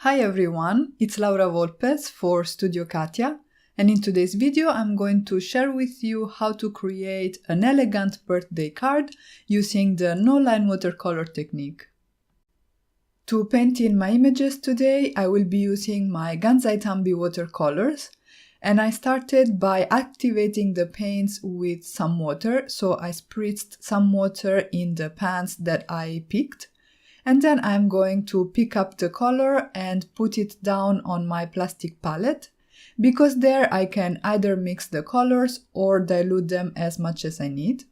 Hi everyone, it's Laura Volpes for Studio Katia, and in today's video I'm going to share with you how to create an elegant birthday card using the no-line watercolor technique. To paint in my images today, I will be using my Tambi watercolors, and I started by activating the paints with some water, so I spritzed some water in the pans that I picked. And then I'm going to pick up the color and put it down on my plastic palette, because there I can either mix the colors or dilute them as much as I need.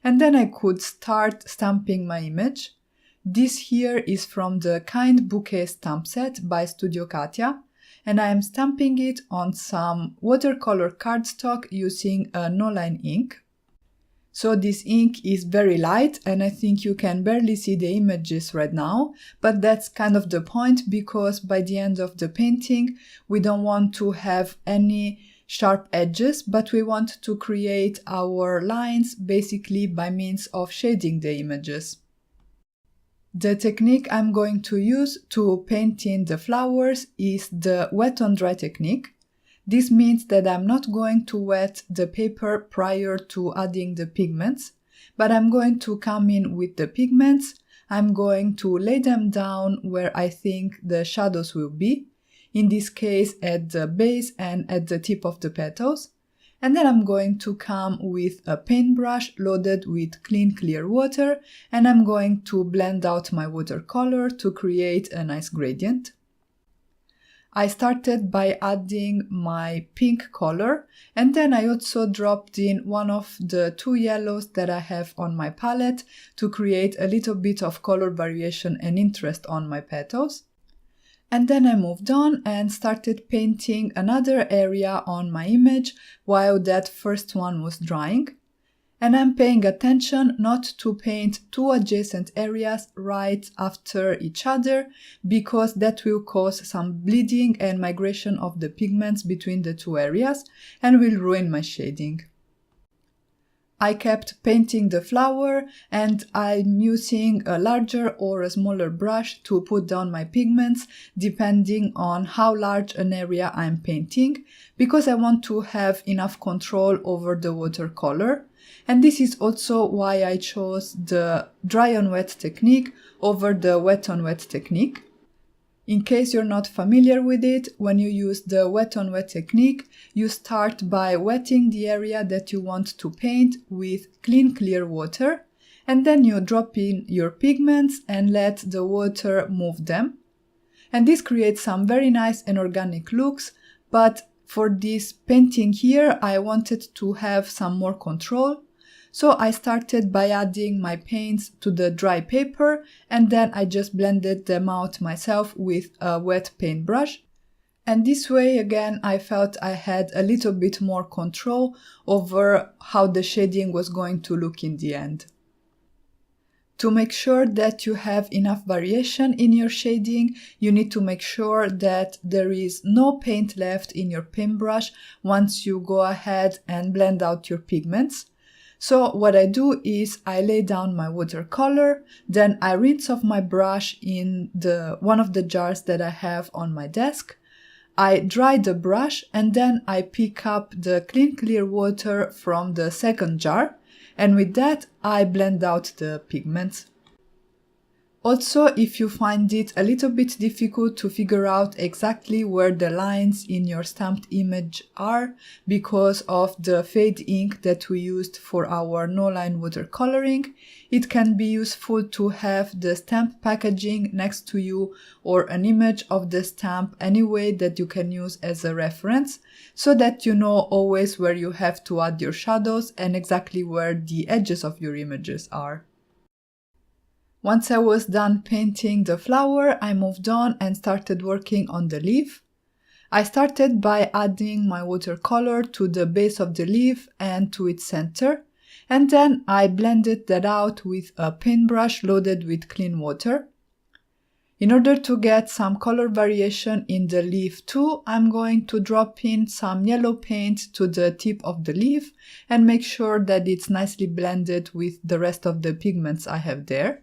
And then I could start stamping my image. This here is from the Kind Bouquet stamp set by Studio Katia, and I am stamping it on some watercolor cardstock using a no-line ink. So this ink is very light and I think you can barely see the images right now, but that's kind of the point, because by the end of the painting we don't want to have any sharp edges, but we want to create our lines basically by means of shading the images. The technique I'm going to use to paint in the flowers is the wet on dry technique. This means that I'm not going to wet the paper prior to adding the pigments, but I'm going to come in with the pigments. I'm going to lay them down where I think the shadows will be, in this case at the base and at the tip of the petals. And then I'm going to come with a paintbrush loaded with clean clear water, and I'm going to blend out my watercolor to create a nice gradient. I started by adding my pink color, and then I also dropped in one of the two yellows that I have on my palette to create a little bit of color variation and interest on my petals. And then I moved on and started painting another area on my image while that first one was drying. And I'm paying attention not to paint two adjacent areas right after each other, because that will cause some bleeding and migration of the pigments between the two areas and will ruin my shading. I kept painting the flower, and I'm using a larger or a smaller brush to put down my pigments depending on how large an area I'm painting, because I want to have enough control over the watercolor. And this is also why I chose the dry on wet technique over the wet on wet technique. In case you're not familiar with it, when you use the wet on wet technique, you start by wetting the area that you want to paint with clean clear water, and then you drop in your pigments and let the water move them. And this creates some very nice and organic looks, but for this painting here I wanted to have some more control. So I started by adding my paints to the dry paper, and then I just blended them out myself with a wet paintbrush. And this way again I felt I had a little bit more control over how the shading was going to look in the end. To make sure that you have enough variation in your shading, you need to make sure that there is no paint left in your paintbrush once you go ahead and blend out your pigments. So what I do is I lay down my watercolor, then I rinse off my brush in one of the jars that I have on my desk. I dry the brush, and then I pick up the clean clear water from the second jar, and with that I blend out the pigments. Also, if you find it a little bit difficult to figure out exactly where the lines in your stamped image are because of the fade ink that we used for our no-line watercoloring, it can be useful to have the stamp packaging next to you or an image of the stamp anyway that you can use as a reference, so that you know always where you have to add your shadows and exactly where the edges of your images are. Once I was done painting the flower, I moved on and started working on the leaf. I started by adding my watercolor to the base of the leaf and to its center, and then I blended that out with a paintbrush loaded with clean water. In order to get some color variation in the leaf too, I'm going to drop in some yellow paint to the tip of the leaf and make sure that it's nicely blended with the rest of the pigments I have there.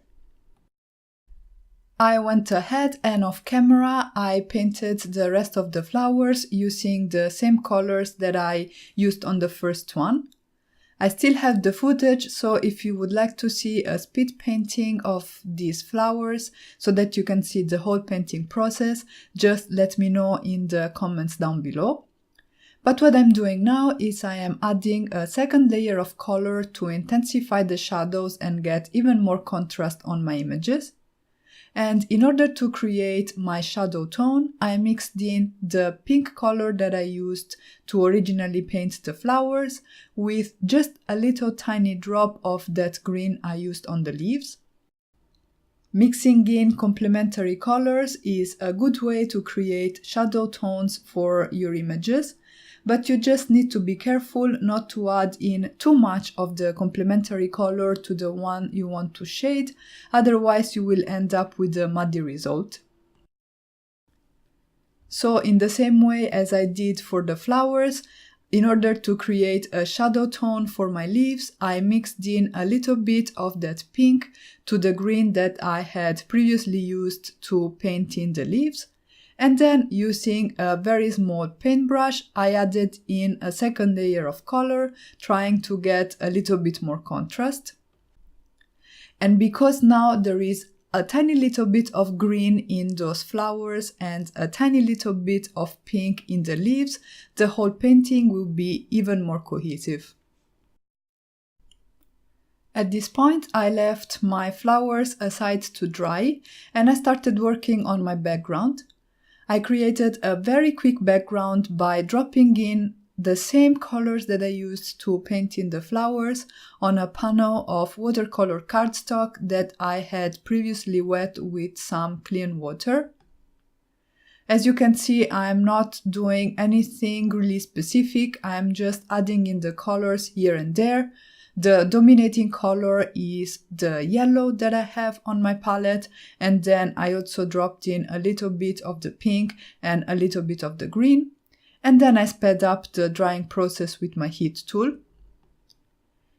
I went ahead and off camera I painted the rest of the flowers using the same colors that I used on the first one. I still have the footage, so if you would like to see a speed painting of these flowers so that you can see the whole painting process, just let me know in the comments down below. But what I'm doing now is I am adding a second layer of color to intensify the shadows and get even more contrast on my images. And in order to create my shadow tone, I mixed in the pink color that I used to originally paint the flowers with just a little tiny drop of that green I used on the leaves. Mixing in complementary colors is a good way to create shadow tones for your images, but you just need to be careful not to add in too much of the complementary color to the one you want to shade, otherwise you will end up with a muddy result. So in the same way as I did for the flowers, in order to create a shadow tone for my leaves, I mixed in a little bit of that pink to the green that I had previously used to paint in the leaves. And then, using a very small paintbrush, I added in a second layer of color, trying to get a little bit more contrast. And because now there is a tiny little bit of green in those flowers and a tiny little bit of pink in the leaves, the whole painting will be even more cohesive. At this point, I left my flowers aside to dry, and I started working on my background. I created a very quick background by dropping in the same colors that I used to paint in the flowers on a panel of watercolor cardstock that I had previously wet with some clean water. As you can see, I'm not doing anything really specific, I'm just adding in the colors here and there. The dominating color is the yellow that I have on my palette, and then I also dropped in a little bit of the pink and a little bit of the green, and then I sped up the drying process with my heat tool.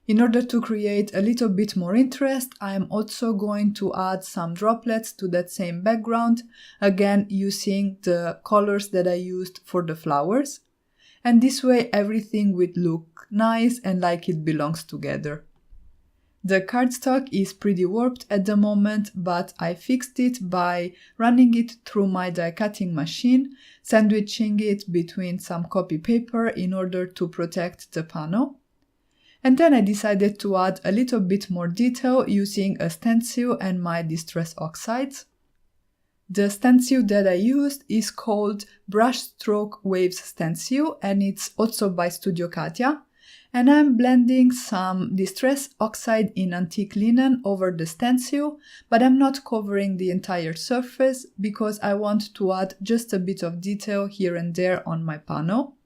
In order to create a little bit more interest, I am also going to add some droplets to that same background, again using the colors that I used for the flowers. And this way everything will look nice and like it belongs together. The cardstock is pretty warped at the moment, but I fixed it by running it through my die cutting machine, sandwiching it between some copy paper in order to protect the panel. And then I decided to add a little bit more detail using a stencil and my distress oxides. The stencil that I used is called Brushstroke Waves Stencil, and it's also by Studio Katia. And I'm blending some distress oxide in antique linen over the stencil, but I'm not covering the entire surface because I want to add just a bit of detail here and there on my panel.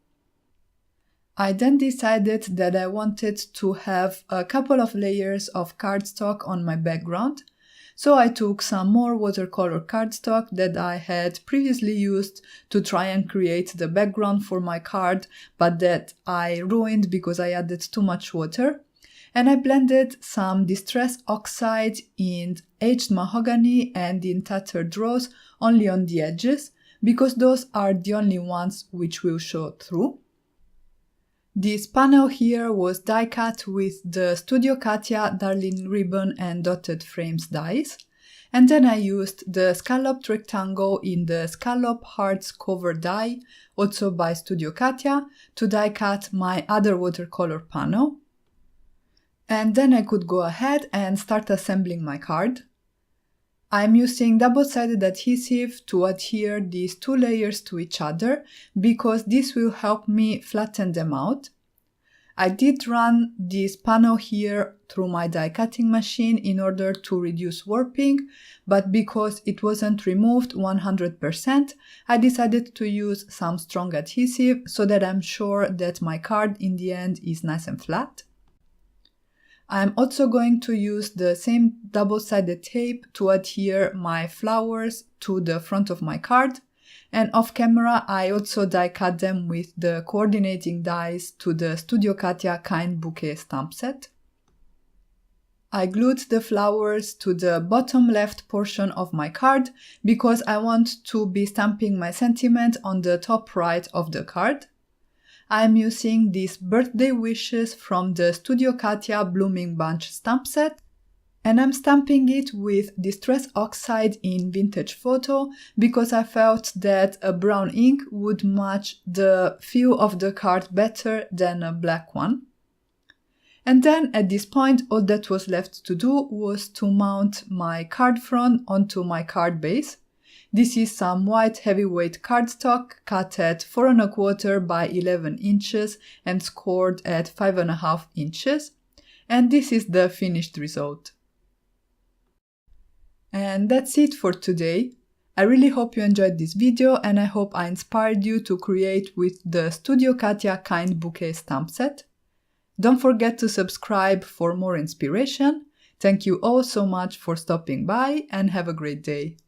I then decided that I wanted to have a couple of layers of cardstock on my background. So I took some more watercolor cardstock that I had previously used to try and create the background for my card, but that I ruined because I added too much water. And I blended some distress oxide in aged mahogany and in tattered rose only on the edges, because those are the only ones which will show through. This panel here was die cut with the Studio Katia Darling Ribbon and Dotted Frames dies. And then I used the scalloped rectangle in the Scallop Hearts cover die, also by Studio Katia, to die cut my other watercolor panel. And then I could go ahead and start assembling my card. I'm using double-sided adhesive to adhere these two layers to each other because this will help me flatten them out. I did run this panel here through my die cutting machine in order to reduce warping, but because it wasn't removed 100%, I decided to use some strong adhesive so that I'm sure that my card in the end is nice and flat. I'm also going to use the same double-sided tape to adhere my flowers to the front of my card, and off camera I also die cut them with the coordinating dies to the Studio Katia Kind Bouquet stamp set. I glued the flowers to the bottom left portion of my card because I want to be stamping my sentiment on the top right of the card. I'm using these birthday wishes from the Studio Katia Blooming Bunch stamp set, and I'm stamping it with Distress Oxide in Vintage Photo because I felt that a brown ink would match the feel of the card better than a black one. And then at this point, all that was left to do was to mount my card front onto my card base. This is some white heavyweight cardstock cut at 4 1/4 by 11 inches and scored at 5 1/2 inches. And this is the finished result. And that's it for today. I really hope you enjoyed this video and I hope I inspired you to create with the Studio Katia Kind Bouquet stamp set. Don't forget to subscribe for more inspiration. Thank you all so much for stopping by and have a great day.